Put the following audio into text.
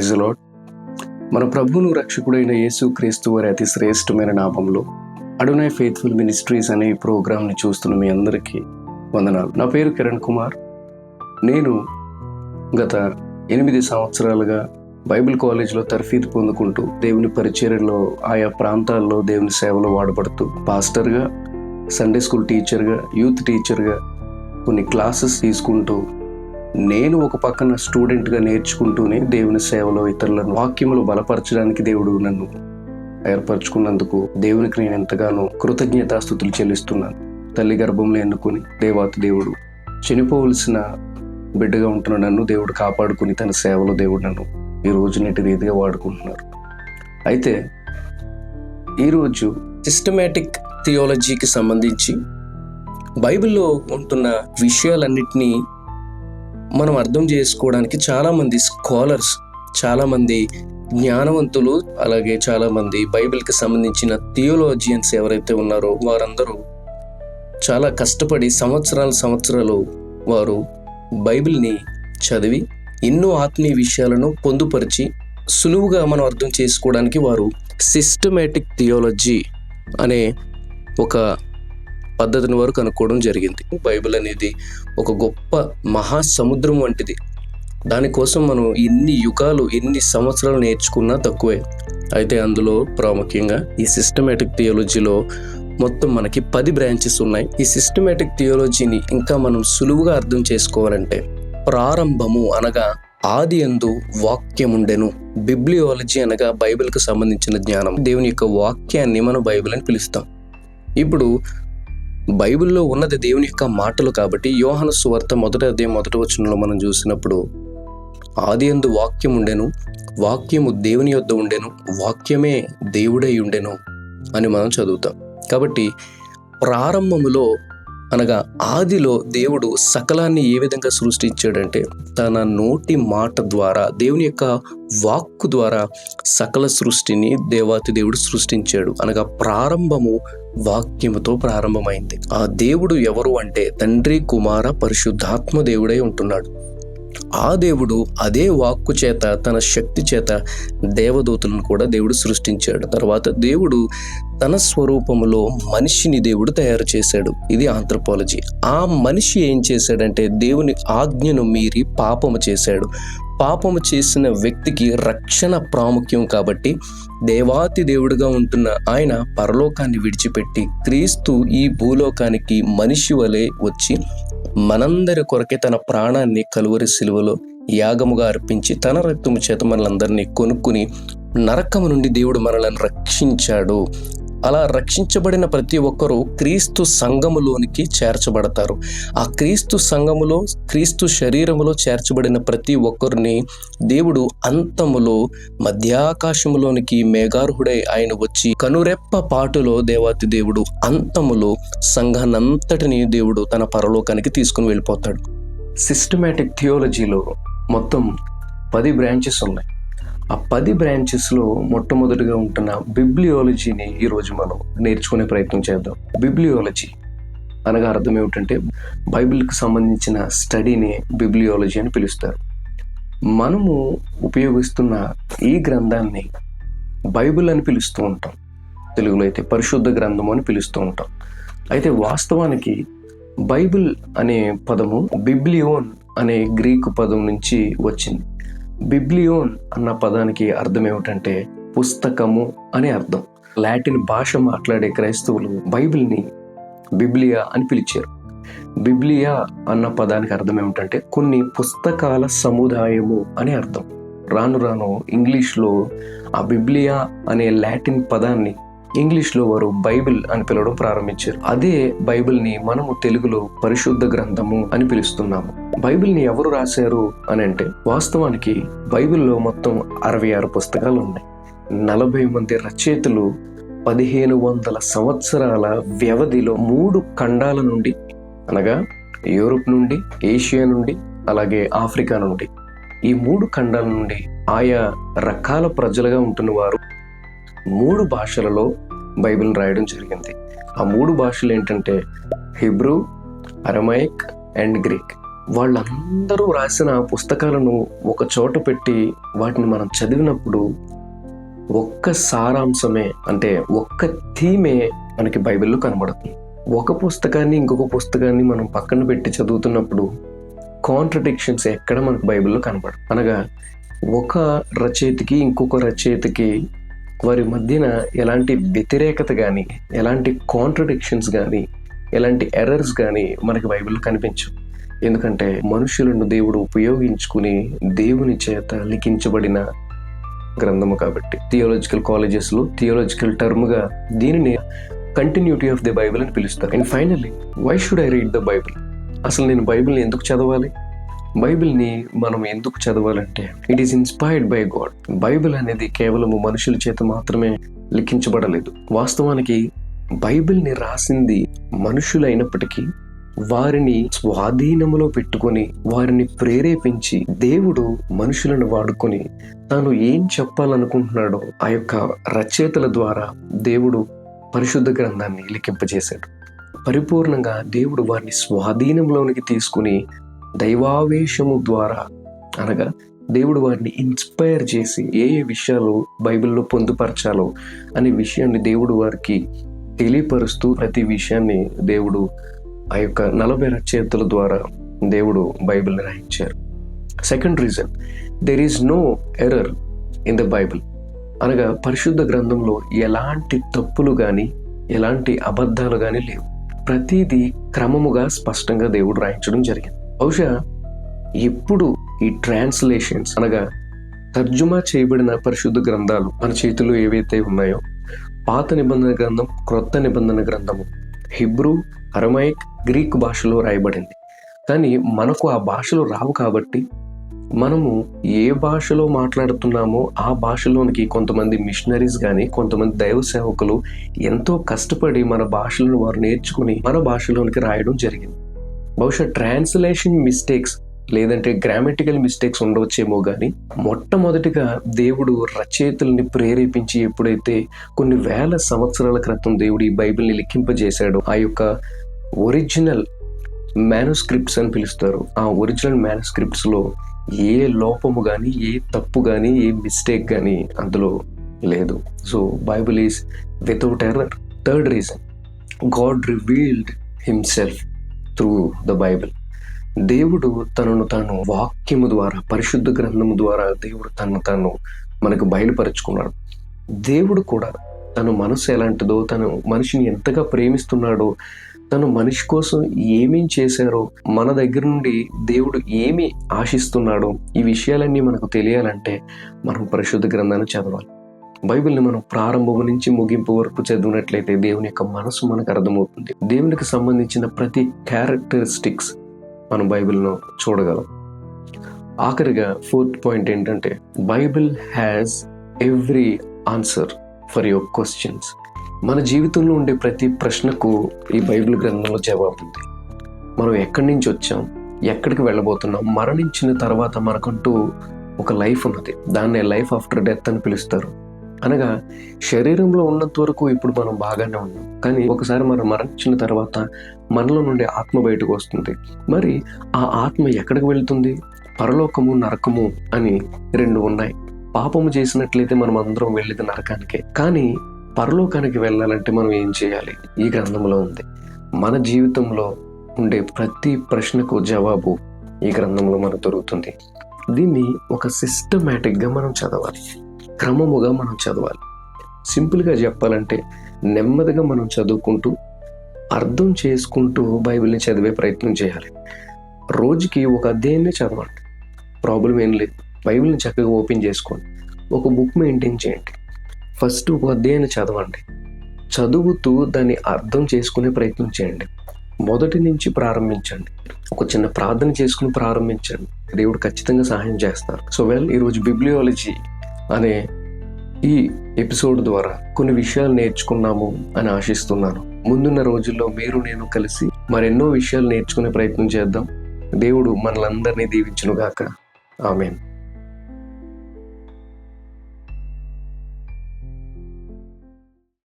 Praise the lord. మన ప్రభువును రక్షకుడైన యేసు క్రీస్తు వారి అతి శ్రేష్టమైన నామంలో అడోనై ఫెయిత్ఫుల్ మినిస్ట్రీస్ అనే ఈ ప్రోగ్రామ్ని చూస్తున్న మీ అందరికీ వందనాలు. నా పేరు కిరణ్ కుమార్. నేను గత 8 సంవత్సరాలుగా బైబిల్ కాలేజ్లో తర్ఫీదు పొందుకుంటూ దేవుని పరిచర్యలో ఆయా ప్రాంతాల్లో దేవుని సేవలో వాడబడుతూ పాస్టర్గా, సండే స్కూల్ టీచర్గా, యూత్ టీచర్గా కొన్ని క్లాసెస్ తీసుకుంటూ నేను ఒక పక్కన స్టూడెంట్గా నేర్చుకుంటూనే దేవుని సేవలో ఇతరులను వాక్యములు బలపరచడానికి దేవుడు నన్ను ఏర్పరచుకున్నందుకు దేవునికి నేను ఎంతగానో కృతజ్ఞతాస్తుతులు చెల్లిస్తున్నాను. తల్లి గర్భంలో ఎన్నుకొని దేవాతి దేవుడు చనిపోవలసిన బిడ్డగా ఉంటున్న నన్ను దేవుడు కాపాడుకుని తన సేవలో దేవుడు నన్ను ఈ రోజు నేటి రీతిగా వాడుకుంటున్నారు. అయితే ఈరోజు సిస్టమేటిక్ థియాలజీకి సంబంధించి బైబిల్లో ఉంటున్న విషయాలన్నిటినీ మనం అర్థం చేసుకోవడానికి చాలామంది స్కాలర్స్, చాలామంది జ్ఞానవంతులు, అలాగే చాలామంది బైబిల్కి సంబంధించిన థియోలాజియన్స్ ఎవరైతే ఉన్నారో వారందరూ చాలా కష్టపడి సంవత్సరాలు వారు బైబిల్ని చదివి ఎన్నో ఆత్మీయ విషయాలను పొందుపరిచి సులువుగా మనం అర్థం చేసుకోవడానికి వారు సిస్టమేటిక్ థియాలజీ అనే ఒక పద్ధతిని వారు కనుక్కోవడం జరిగింది. బైబిల్ అనేది ఒక గొప్ప మహాసముద్రం వంటిది. దానికోసం మనం ఎన్ని యుగాలు, ఎన్ని సంవత్సరాలు నేర్చుకున్నా తక్కువే. అయితే అందులో ప్రాముఖ్యంగా ఈ సిస్టమేటిక్ థియాలజీలో మొత్తం మనకి 10 బ్రాంచెస్ ఉన్నాయి. ఈ సిస్టమేటిక్ థియాలజీని ఇంకా మనం సులువుగా అర్థం చేసుకోవాలంటే ప్రారంభము అనగా ఆది యందు వాక్యముండెను. బిబ్లియాలజీ అనగా బైబిల్కి సంబంధించిన జ్ఞానం, దేవుని యొక్క వాక్యాన్ని మనం బైబిల్ అని పిలుస్తాం. ఇప్పుడు బైబిల్లో ఉన్నది దేవుని యొక్క మాటలు కాబట్టి యోహాను సువార్త 1వ అధ్యాయం 1వ వచనంలో మనం చూసినప్పుడు ఆది యందు వాక్యం ఉండెను, వాక్యము దేవుని యొద్ద ఉండెను, వాక్యమే దేవుడై ఉండెను అని మనం చదువుతాం. కాబట్టి ప్రారంభములో అనగా ఆదిలో దేవుడు సకలాన్ని ఏ విధంగా సృష్టించాడంటే తన నోటి మాట ద్వారా, దేవుని యొక్క వాక్కు ద్వారా సకల సృష్టిని దేవాతి దేవుడు సృష్టించాడు. అనగా ప్రారంభము వాక్యముతో ప్రారంభమైంది. ఆ దేవుడు ఎవరు అంటే తండ్రి, కుమార, పరిశుద్ధాత్మ దేవుడై ఉంటున్నాడు. ఆ దేవుడు అదే వాక్కు చేత, తన శక్తి చేత దేవదూతలను కూడా దేవుడు సృష్టించాడు. తర్వాత దేవుడు తన స్వరూపములో మనిషిని దేవుడు తయారు చేశాడు. ఇది ఆంథ్రోపాలజీ. ఆ మనిషి ఏం చేశాడంటే దేవుని ఆజ్ఞను మీరి పాపము చేశాడు. పాపము చేసిన వ్యక్తికి రక్షణ ప్రాముఖ్యం కాబట్టి దేవాతి దేవుడుగా ఉంటున్న ఆయన పరలోకాన్ని విడిచిపెట్టి క్రీస్తు ఈ భూలోకానికి మనిషి వలె వచ్చి మనందరి కొరకే తన ప్రాణాన్ని కలువరి సిలువలో యాగముగా అర్పించి తన రక్తము చేత మనలందరినీ కొనుక్కుని నరకము నుండి దేవుడు మనల్ని రక్షించాడు. అలా రక్షించబడిన ప్రతి ఒక్కరూ క్రీస్తు సంఘములోనికి చేర్చబడతారు. ఆ క్రీస్తు సంఘములో, క్రీస్తు శరీరములో చేర్చబడిన ప్రతి ఒక్కరిని దేవుడు అంతములో మధ్యాకాశములోనికి మేఘార్హుడై ఆయన వచ్చి కనురెప్ప పాటులో దేవాతి దేవుడు అంతములో సంఘానంతటిని దేవుడు తన పరలోకానికి తీసుకుని వెళ్ళిపోతాడు. సిస్టమేటిక్ థియాలజీలో మొత్తం 10 బ్రాంచెస్ ఉన్నాయి. ఆ 10 బ్రాంచెస్లో మొట్టమొదటిగా ఉంటున్న బిబ్లియాలజీని ఈరోజు మనం నేర్చుకునే ప్రయత్నం చేద్దాం. బిబ్లియాలజీ అనగా అర్థం ఏమిటంటే బైబిల్కి సంబంధించిన స్టడీని బిబ్లియాలజీ అని పిలుస్తారు. మనము ఉపయోగిస్తున్న ఈ గ్రంథాన్ని బైబిల్ అని పిలుస్తూ ఉంటాం. తెలుగులో అయితే పరిశుద్ధ గ్రంథము అని పిలుస్తూ ఉంటాం. అయితే వాస్తవానికి బైబిల్ అనే పదము బిబ్లియోన్ అనే గ్రీకు పదం నుంచి వచ్చింది. బిబ్లియోన్ అన్న పదానికి అర్థం ఏమిటంటే పుస్తకము అని అర్థం. లాటిన్ భాష మాట్లాడే క్రైస్తవులు బైబిల్ని బిబ్లియా అని పిలిచారు. బిబ్లియా అన్న పదానికి అర్థం ఏమిటంటే కొన్ని పుస్తకాల సముదాయము అని అర్థం. రాను రాను ఇంగ్లీష్లో ఆ బిబ్లియా అనే లాటిన్ పదాన్ని ఇంగ్లీష్లో వారు బైబిల్ అని పిలవడం ప్రారంభించారు. అదే బైబిల్ని మనము తెలుగులో పరిశుద్ధ గ్రంథము అని పిలుస్తున్నాము. బైబిల్ని ఎవరు రాశారు అని అంటే వాస్తవానికి బైబిల్లో మొత్తం 66 పుస్తకాలు ఉన్నాయి. 40 మంది రచయితలు 1500 సంవత్సరాల వ్యవధిలో 3 ఖండాల నుండి అనగా యూరోప్ నుండి, ఏషియా నుండి, అలాగే ఆఫ్రికా నుండి, ఈ 3 ఖండాల నుండి ఆయా రకాల ప్రజలుగా ఉంటున్న వారు 3 భాషలలో బైబిల్ని రాయడం జరిగింది. ఆ 3 భాషలు ఏంటంటే హిబ్రూ, అరమైక్ అండ్ గ్రీక్. వాళ్ళందరూ రాసిన పుస్తకాలను ఒక చోట పెట్టి వాటిని మనం చదివినప్పుడు ఒక్క సారాంశమే, అంటే ఒక్క థీమే మనకి బైబిల్లో కనబడుతుంది. ఒక పుస్తకాన్ని ఇంకొక పుస్తకాన్ని మనం పక్కన పెట్టి చదువుతున్నప్పుడు కాంట్రడిక్షన్స్ ఎక్కడ మనకు బైబిల్లో కనబడదు. అనగా ఒక రచయితకి ఇంకొక రచయితకి వారి మధ్యన ఎలాంటి వ్యతిరేకత కానీ, ఎలాంటి కాంట్రడిక్షన్స్ కానీ, ఎలాంటి ఎర్రర్స్ కానీ మనకి బైబిల్లో కనిపించవు. ఎందుకంటే మనుషులను దేవుడు ఉపయోగించుకుని దేవుని చేత లిఖించబడిన గ్రంథము కాబట్టి. థియోలాజికల్ కాలేజెస్లో థియోలాజికల్ టర్మ్గా దీనిని కంటిన్యూటీ ఆఫ్ ది బైబిల్ అని పిలుస్తారు. And finally, why should I read the Bible? అసలు నేను బైబిల్ని ఎందుకు చదవాలి? బైబిల్ని మనం ఎందుకు చదవాలంటే it is inspired by God. Bible అనేది కేవలము మనుషుల చేత మాత్రమే లిఖించబడలేదు. వాస్తవానికి బైబిల్ని రాసింది మనుషులైనప్పటికీ వారిని స్వాధీనములో పెట్టుకొని వారిని ప్రేరేపించి దేవుడు మనుషులను వాడుకొని తాను ఏం చెప్పాలనుకుంటున్నాడో ఆ యొక్క రచయితల ద్వారా దేవుడు పరిశుద్ధ గ్రంథాన్ని లిఖింపజేశాడు. పరిపూర్ణంగా దేవుడు వారిని స్వాధీనంలోనికి తీసుకుని దైవావేశము ద్వారా, అనగా దేవుడు వారిని ఇన్స్పైర్ చేసి ఏ విషయాలు బైబిల్లో పొందుపరచాలో అనే విషయాన్ని దేవుడు వారికి తెలియపరుస్తూ ప్రతి విషయాన్ని దేవుడు ఆ యొక్క 40 రచయితల ద్వారా దేవుడు బైబిల్ని రాయించారు. Second reason, there is no error in the Bible. అనగా పరిశుద్ధ గ్రంథంలో ఎలాంటి తప్పులు కానీ ఎలాంటి అబద్ధాలు కానీ లేవు. ప్రతిదీ క్రమముగా స్పష్టంగా దేవుడు రాయించడం జరిగింది. బహుశా ఎప్పుడు ఈ ట్రాన్స్లేషన్స్, అనగా తర్జుమా చేయబడిన పరిశుద్ధ గ్రంథాలు మన చేతిలో ఏవైతే ఉన్నాయో, పాత నిబంధన గ్రంథం, క్రొత్త నిబంధన గ్రంథము హిబ్రూ, అరమైక్, గ్రీక్ భాషలో రాయబడింది. కానీ మనకు ఆ భాషలు రావు కాబట్టి మనము ఏ భాషలో మాట్లాడుతున్నామో ఆ భాషలోనికి కొంతమంది మిషనరీస్ కానీ కొంతమంది దైవ సేవకులు ఎంతో కష్టపడి మన భాషలను వారు నేర్చుకుని మన భాషలోనికి రాయడం జరిగింది. బహుశా ట్రాన్స్లేషన్ మిస్టేక్స్ లేదంటే గ్రామటికల్ మిస్టేక్స్ ఉండవచ్చేమో కానీ మొట్టమొదటిగా దేవుడు రచయితల్ని ప్రేరేపించి ఎప్పుడైతే కొన్ని వేల సంవత్సరాల క్రితం దేవుడు ఈ బైబిల్ని లిఖింపజేశాడో, ఆ యొక్క ఒరిజినల్ మ్యానుస్క్రిప్ట్స్ అని పిలుస్తారు, ఆ ఒరిజినల్ మ్యానుస్క్రిప్ట్స్లో ఏ లోపము కానీ, ఏ తప్పు కానీ, ఏ మిస్టేక్ కానీ అందులో లేదు. So Bible is without error. Third reason, God revealed himself through the Bible. దేవుడు తనను తాను వాక్యము ద్వారా, పరిశుద్ధ గ్రంథము ద్వారా దేవుడు తనను తాను మనకు బయలుపరుచుకున్నాడు. దేవుడు కూడా తన మనసు ఎలాంటిదో, తను మనిషిని ఎంతగా ప్రేమిస్తున్నాడో, తను మనిషి కోసం ఏమేం చేశారో, మన దగ్గర నుండి దేవుడు ఏమి ఆశిస్తున్నాడో, ఈ విషయాలన్నీ మనకు తెలియాలంటే మనం పరిశుద్ధ గ్రంథాన్ని చదవాలి. బైబిల్ని మనం ప్రారంభం నుంచి ముగింపు వరకు చదివినట్లయితే దేవుని యొక్క మనసు మనకు అర్థమవుతుంది. దేవునికి సంబంధించిన ప్రతి క్యారెక్టరిస్టిక్స్ మనం బైబిల్లో చూడగలం. ఆఖరిగా ఫోర్త్ పాయింట్ ఏంటంటే, Bible has every answer for your questions. మన జీవితంలో ఉండే ప్రతి ప్రశ్నకు ఈ బైబిల్ గ్రంథంలో జవాబు ఉంది. మనం ఎక్కడి నుంచి వచ్చాం, ఎక్కడికి వెళ్ళబోతున్నాం, మరణించిన తర్వాత మనకంటూ ఒక లైఫ్ ఉన్నది. దాన్నే లైఫ్ ఆఫ్టర్ డెత్ అని పిలుస్తారు. అనగా శరీరంలో ఉన్నంత వరకు ఇప్పుడు మనం బాగానే ఉన్నాం, కానీ ఒకసారి మనం మరణించిన తర్వాత మనలో నుండి ఆత్మ బయటకు వస్తుంది. మరి ఆ ఆత్మ ఎక్కడికి వెళ్తుంది? పరలోకము, నరకము అని 2 ఉన్నాయి. పాపము చేసినట్లయితే మనం అందరం వెళ్ళేది నరకానికే. కానీ పరలోకానికి వెళ్ళాలంటే మనం ఏం చేయాలి? ఈ గ్రంథంలో ఉంది. మన జీవితంలో ఉండే ప్రతి ప్రశ్నకు జవాబు ఈ గ్రంథంలో మనకు దొరుకుతుంది. దీన్ని ఒక సిస్టమేటిక్గా మనం చదవాలి, క్రమముగా మనం చదవాలి. సింపుల్గా చెప్పాలంటే నెమ్మదిగా మనం చదువుకుంటూ అర్థం చేసుకుంటూ బైబిల్ని చదివే ప్రయత్నం చేయాలి. రోజుకి ఒక అధ్యాయాన్ని చదవండి, ప్రాబ్లం ఏం లేదు. బైబిల్ని చక్కగా ఓపెన్ చేసుకోండి, ఒక బుక్ మెయింటైన్ చేయండి. ఫస్ట్ ఒక అధ్యాయాన్ని చదవండి, చదువుతూ దాన్ని అర్థం చేసుకునే ప్రయత్నం చేయండి. మొదటి నుంచి ప్రారంభించండి, ఒక చిన్న ప్రార్థన చేసుకుని ప్రారంభించండి. దేవుడు ఖచ్చితంగా సహాయం చేస్తారు. సో ఈరోజు బిబ్లియాలజీ అనే ఈ ఎపిసోడ్ ద్వారా కొన్ని విషయాలు నేర్చుకున్నాము అని ఆశిస్తున్నాను. ముందున్న రోజుల్లో మీరు నేను కలిసి మరెన్నో విషయాలు నేర్చుకునే ప్రయత్నం చేద్దాం. దేవుడు మనలందరినీ దీవించును గాక. ఆమేన్.